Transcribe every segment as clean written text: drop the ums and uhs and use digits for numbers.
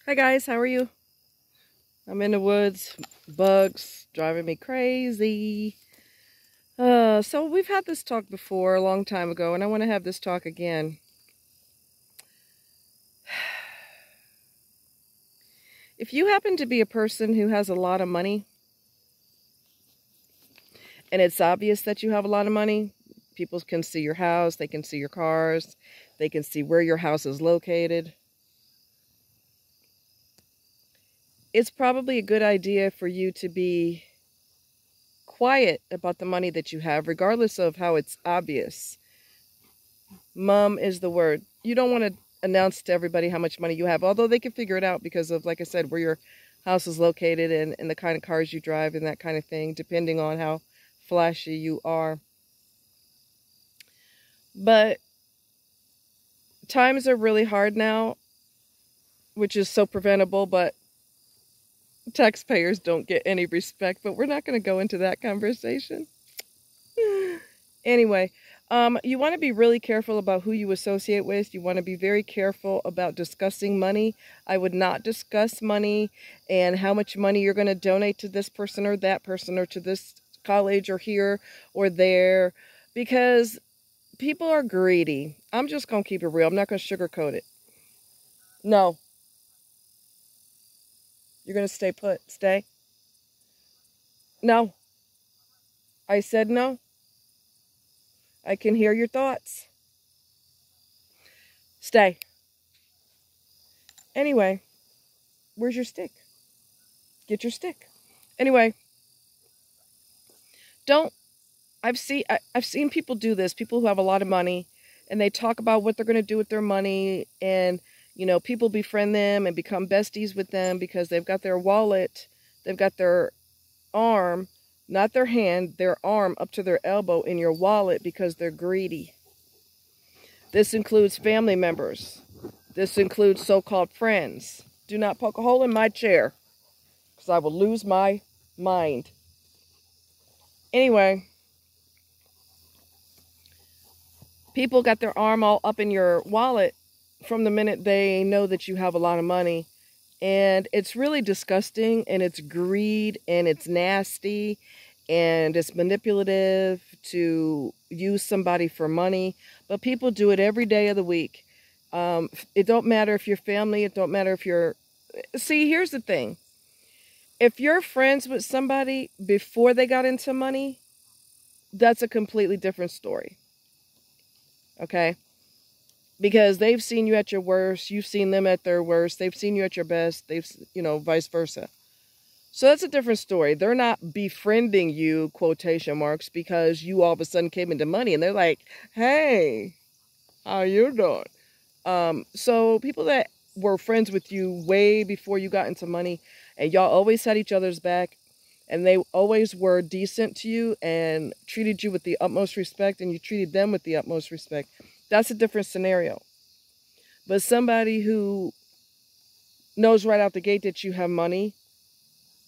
Hi guys, how are you? I'm in the woods, bugs driving me crazy. So we've had this talk before a long time ago, and I want to have this talk again. If you happen to be a person who has a lot of money, and it's obvious that you have a lot of money, people can see your house, they can see your cars, they can see where your house is located. It's probably a good idea for you to be quiet about the money that you have, regardless of how it's obvious. Mum is the word. You don't want to announce to everybody how much money you have, although they can figure it out because of, like I said, where your house is located and the kind of cars you drive and that kind of thing, depending on how flashy you are. But times are really hard now, which is so preventable, but taxpayers don't get any respect, but we're not going to go into that conversation. Anyway, you want to be really careful about who you associate with. You want to be very careful about discussing money. I would not discuss money and how much money you're going to donate to this person or that person or to this college or here or there, because people are greedy. I'm just going to keep it real. I'm not going to sugarcoat it. No. You're going to stay put. Stay. No. I said no. I can hear your thoughts. Stay. Anyway, where's your stick? Get your stick. Anyway, I've seen people do this, people who have a lot of money, and they talk about what they're going to do with their money, and people befriend them and become besties with them because they've got their wallet, they've got their arm, not their hand, their arm up to their elbow in your wallet because they're greedy. This includes family members. This includes so-called friends. Do not poke a hole in my chair because I will lose my mind. Anyway, people got their arm all up in your wallet from the minute they know that you have a lot of money. And it's really disgusting, and it's greed, and it's nasty, and it's manipulative to use somebody for money. But people do it every day of the week. It don't matter if you're family. It don't matter if you're... See, here's the thing. If you're friends with somebody before they got into money, that's a completely different story. Okay? Because they've seen you at your worst, you've seen them at their worst, they've seen you at your best, vice versa. So that's a different story. They're not befriending you, quotation marks, because you all of a sudden came into money and they're like, hey, how you doing? So people that were friends with you way before you got into money, and y'all always had each other's back, and they always were decent to you and treated you with the utmost respect, and you treated them with the utmost respect. That's a different scenario. But somebody who knows right out the gate that you have money,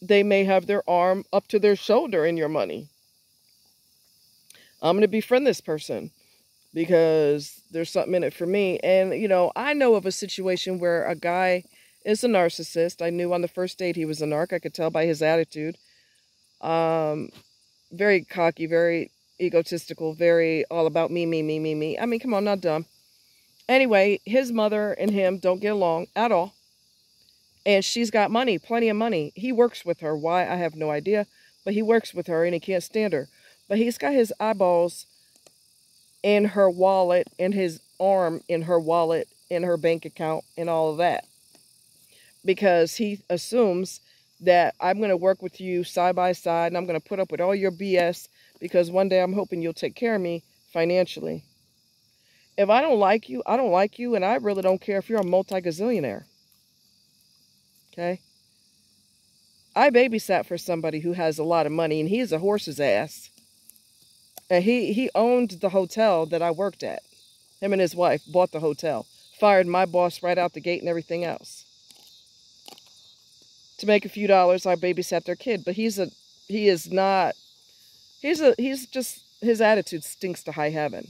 they may have their arm up to their shoulder in your money. I'm going to befriend this person because there's something in it for me. And, I know of a situation where a guy is a narcissist. I knew on the first date he was a narc. I could tell by his attitude. Very cocky, very egotistical, very all about me, me, me, me, me. I mean, come on, not dumb. Anyway, his mother and him don't get along at all. And she's got money, plenty of money. He works with her. Why? I have no idea. But he works with her and he can't stand her. But he's got his eyeballs in her wallet, and his arm in her wallet, in her bank account, and all of that. Because he assumes that I'm going to work with you side by side, and I'm going to put up with all your BS because one day I'm hoping you'll take care of me financially. If I don't like you, I don't like you, and I really don't care if you're a multi-gazillionaire. Okay? I babysat for somebody who has a lot of money, and he's a horse's ass. And he owned the hotel that I worked at. Him and his wife bought the hotel. Fired my boss right out the gate and everything else. To make a few dollars, I babysat their kid. But his attitude stinks to high heaven.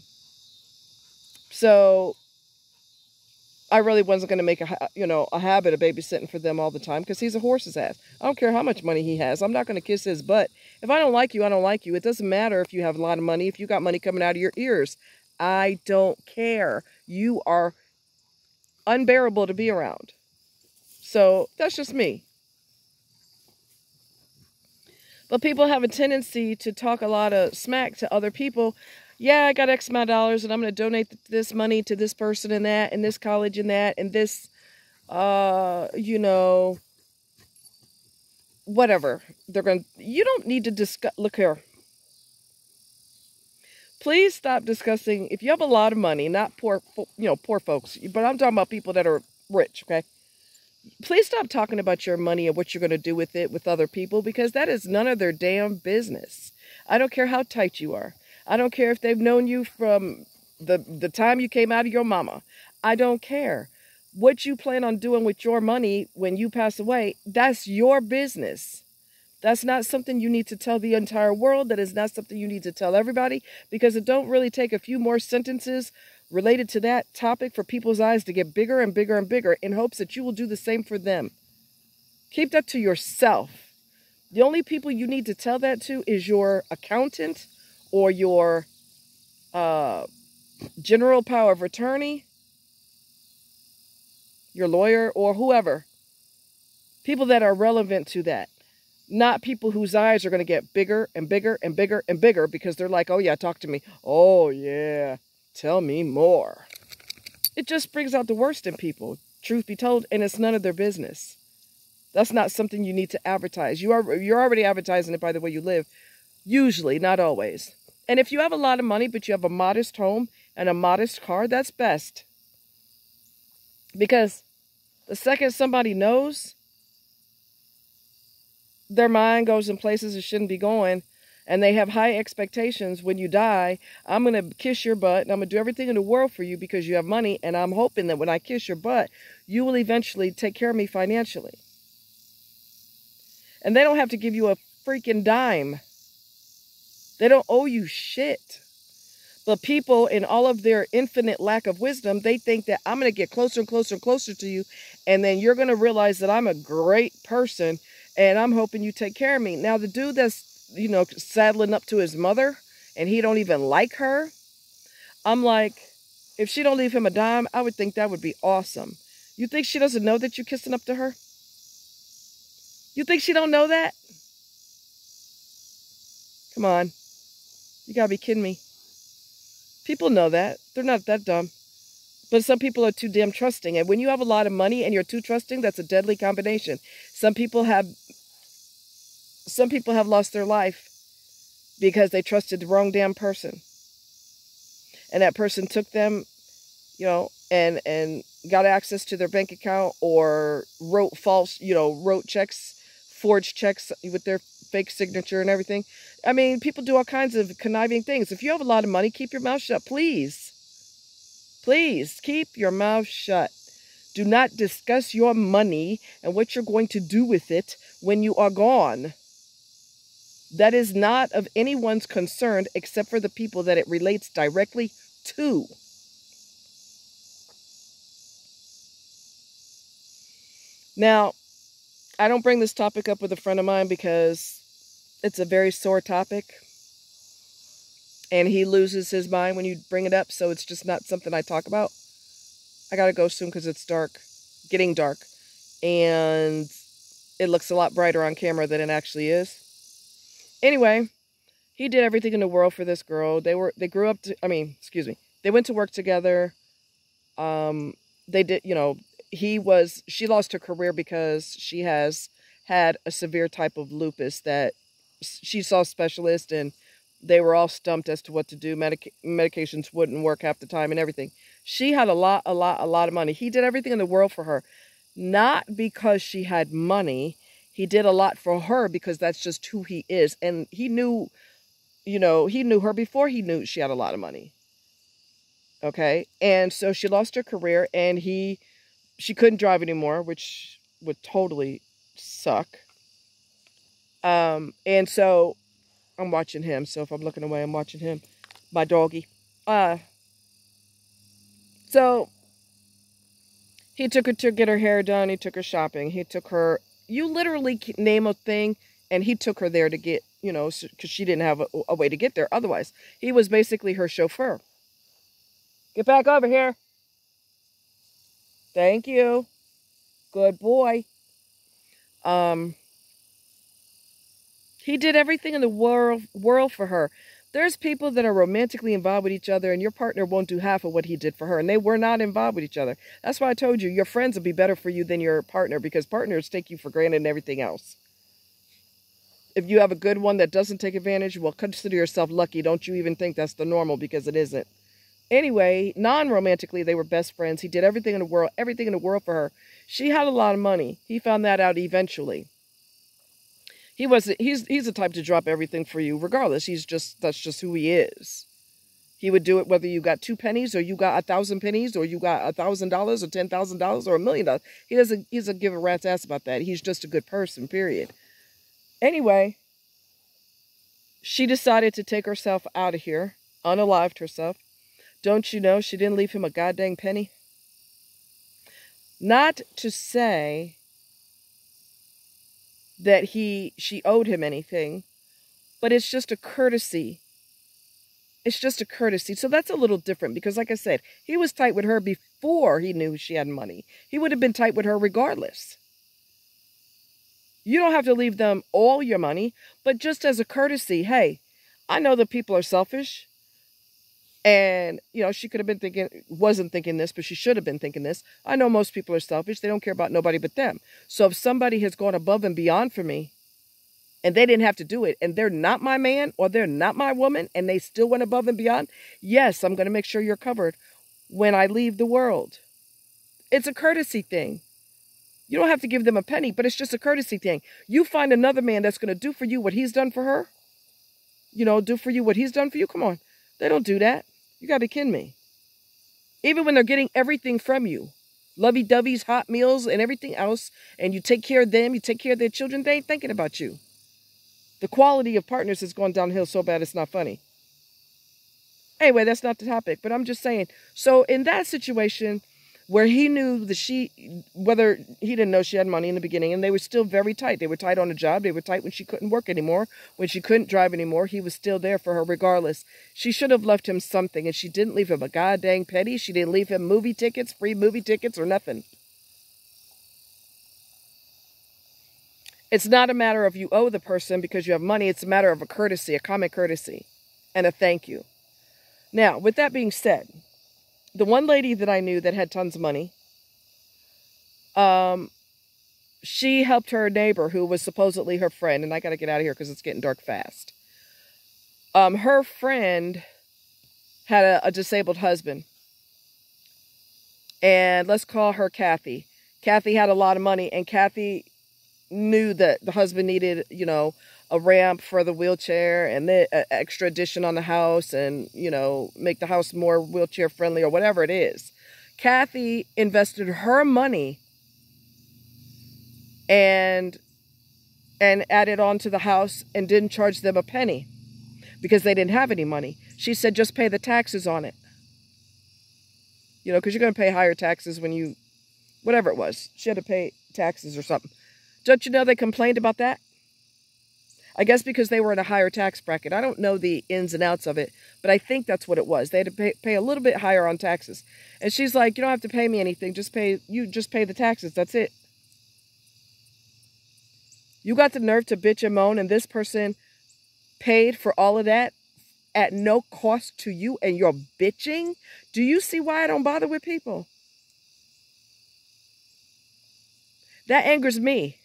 So, I really wasn't going to make a habit of babysitting for them all the time because he's a horse's ass. I don't care how much money he has. I'm not going to kiss his butt. If I don't like you, I don't like you. It doesn't matter if you have a lot of money, if you got money coming out of your ears. I don't care. You are unbearable to be around. So that's just me. But people have a tendency to talk a lot of smack to other people. Yeah, I got X amount of dollars and I'm going to donate this money to this person and that and this college and that and this, whatever. You don't need to discuss. Look here. Please stop discussing. If you have a lot of money, not poor folks, but I'm talking about people that are rich, okay? Please stop talking about your money and what you're going to do with it with other people because that is none of their damn business. I don't care how tight you are. I don't care if they've known you from the time you came out of your mama. I don't care. What you plan on doing with your money when you pass away, that's your business. That's not something you need to tell the entire world. That is not something you need to tell everybody because it don't really take a few more sentences related to that topic for people's eyes to get bigger and bigger and bigger in hopes that you will do the same for them. Keep that to yourself. The only people you need to tell that to is your accountant or your general power of attorney, your lawyer, or whoever. People that are relevant to that. Not people whose eyes are going to get bigger and bigger and bigger and bigger because they're like, oh yeah, talk to me. Oh yeah, tell me more. It just brings out the worst in people, truth be told, and it's none of their business. That's not something you need to advertise. You're already advertising it by the way you live. Usually, not always. And if you have a lot of money, but you have a modest home and a modest car, that's best. Because the second somebody knows, their mind goes in places it shouldn't be going, and they have high expectations when you die. I'm going to kiss your butt, and I'm going to do everything in the world for you because you have money, and I'm hoping that when I kiss your butt, you will eventually take care of me financially. And they don't have to give you a freaking dime. They don't owe you shit. But people, in all of their infinite lack of wisdom, they think that I'm going to get closer and closer and closer to you, and then you're going to realize that I'm a great person, and I'm hoping you take care of me. Now, the dude that's, saddling up to his mother, and he don't even like her, I'm like, if she don't leave him a dime, I would think that would be awesome. You think she doesn't know that you're kissing up to her? You think she don't know that? Come on. You gotta be kidding me. People know that. They're not that dumb. But some people are too damn trusting. And when you have a lot of money and you're too trusting, that's a deadly combination. Some people have lost their life because they trusted the wrong damn person. And that person took them, and got access to their bank account or wrote checks, forged checks with their fake signature and everything. I mean, people do all kinds of conniving things. If you have a lot of money, keep your mouth shut, please. Please, keep your mouth shut. Do not discuss your money and what you're going to do with it when you are gone. That is not of anyone's concern except for the people that it relates directly to. Now, I don't bring this topic up with a friend of mine because it's a very sore topic. And he loses his mind when you bring it up, so it's just not something I talk about. I gotta go soon because it's dark, getting dark. And it looks a lot brighter on camera than it actually is. He did everything in the world for this girl. They went to work together. She lost her career because she has had a severe type of lupus that she saw specialists and they were all stumped as to what to do. Medications wouldn't work half the time and everything. She had a lot of money. He did everything in the world for her. Not because she had money. He did a lot for her because that's just who he is. And he knew, he knew her before he knew she had a lot of money. Okay? And so she lost her career and she couldn't drive anymore, which would totally suck. And so I'm watching him. So if I'm looking away, I'm watching him. My doggy. So He took her to get her hair done. He took her shopping. He took her, you literally name a thing, and he took her there to get, you know, because she didn't have a way to get there otherwise. He was basically her chauffeur. Get back over here. Thank you. Good boy. He did everything in the world for her. There's people that are romantically involved with each other, and your partner won't do half of what he did for her, and they were not involved with each other. That's why I told you, your friends will be better for you than your partner, because partners take you for granted and everything else. If you have a good one that doesn't take advantage, well, consider yourself lucky. Don't you even think that's the normal, because it isn't. Anyway, non-romantically, they were best friends. He did everything in the world for her. She had a lot of money. He found that out eventually. He's the type to drop everything for you regardless. That's just who he is. He would do it whether you got 2 pennies or you got 1,000 pennies or you got $1,000 or $10,000 or $1 million. He doesn't give a rat's ass about that. He's just a good person, period. Anyway, she decided to take herself out of here, unalived herself. Don't you know she didn't leave him a goddamn penny? Not to say that she owed him anything, but it's just a courtesy. It's just a courtesy. So that's a little different because, like I said, he was tight with her before he knew she had money. He would have been tight with her regardless. You don't have to leave them all your money, but just as a courtesy, hey, I know that people are selfish. And, you know, she could have been wasn't thinking this, but she should have been thinking this. I know most people are selfish. They don't care about nobody but them. So if somebody has gone above and beyond for me, and they didn't have to do it, and they're not my man, or they're not my woman, and they still went above and beyond, yes, I'm going to make sure you're covered when I leave the world. It's a courtesy thing. You don't have to give them a penny, but it's just a courtesy thing. You find another man that's going to do for you what he's done for her. You know, do for you what he's done for you. Come on. They don't do that. You got to be kidding me. Even when they're getting everything from you, lovey-doveys, hot meals, and everything else, and you take care of them, you take care of their children, they ain't thinking about you. The quality of partners has gone downhill so bad it's not funny. Anyway, that's not the topic, but I'm just saying. So in that situation where he knew that whether he didn't know she had money in the beginning, and they were still very tight. They were tight on the job. They were tight when she couldn't work anymore. When she couldn't drive anymore, he was still there for her regardless. She should have left him something, and she didn't leave him a goddamn penny. She didn't leave him movie tickets, free movie tickets, or nothing. It's not a matter of you owe the person because you have money. It's a matter of a courtesy, a common courtesy, and a thank you. Now, with that being said, the one lady that I knew that had tons of money, she helped her neighbor who was supposedly her friend, and I got to get out of here because it's getting dark fast. Her friend had a disabled husband, and let's call her Kathy. Kathy had a lot of money, and Kathy knew that the husband needed, you know, a ramp for the wheelchair and the extra addition on the house and, you know, make the house more wheelchair friendly or whatever it is. Kathy invested her money and added on to the house and didn't charge them a penny because they didn't have any money. She said, just pay the taxes on it. You know, because you're going to pay higher taxes when you, whatever it was. She had to pay taxes or something. Don't you know they complained about that? I guess because they were in a higher tax bracket. I don't know the ins and outs of it, but I think that's what it was. They had to pay a little bit higher on taxes. And she's like, you don't have to pay me anything. Just pay the taxes. That's it. You got the nerve to bitch and moan, and this person paid for all of that at no cost to you, and you're bitching? Do you see why I don't bother with people? That angers me.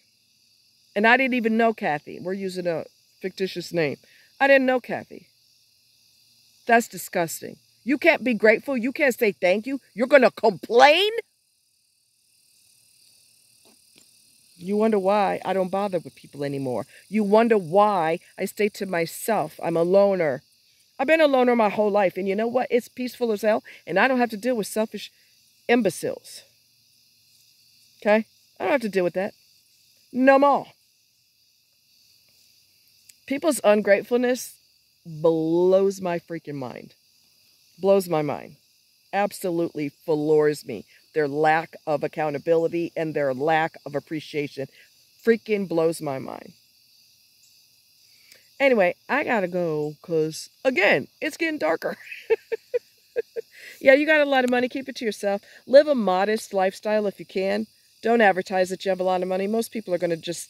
And I didn't even know Kathy. We're using a fictitious name. I didn't know Kathy. That's disgusting. You can't be grateful. You can't say thank you. You're going to complain? You wonder why I don't bother with people anymore. You wonder why I stay to myself. I'm a loner. I've been a loner my whole life. And you know what? It's peaceful as hell. And I don't have to deal with selfish imbeciles. Okay? I don't have to deal with that. No more. People's ungratefulness blows my freaking mind. Blows my mind. Absolutely floors me. their lack of accountability and their lack of appreciation. Freaking blows my mind. Anyway, I gotta go because, again, it's getting darker. Yeah, you got a lot of money. Keep it to yourself. Live a modest lifestyle if you can. Don't advertise that you have a lot of money. Most people are going to just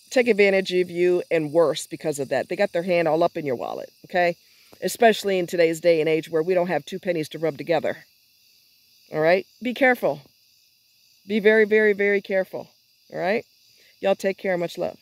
take advantage of you, and worse because of that. They got their hand all up in your wallet, okay? Especially in today's day and age where we don't have 2 pennies to rub together. All right? Be careful. Be very, very, very careful. All right? Y'all take care. Much love.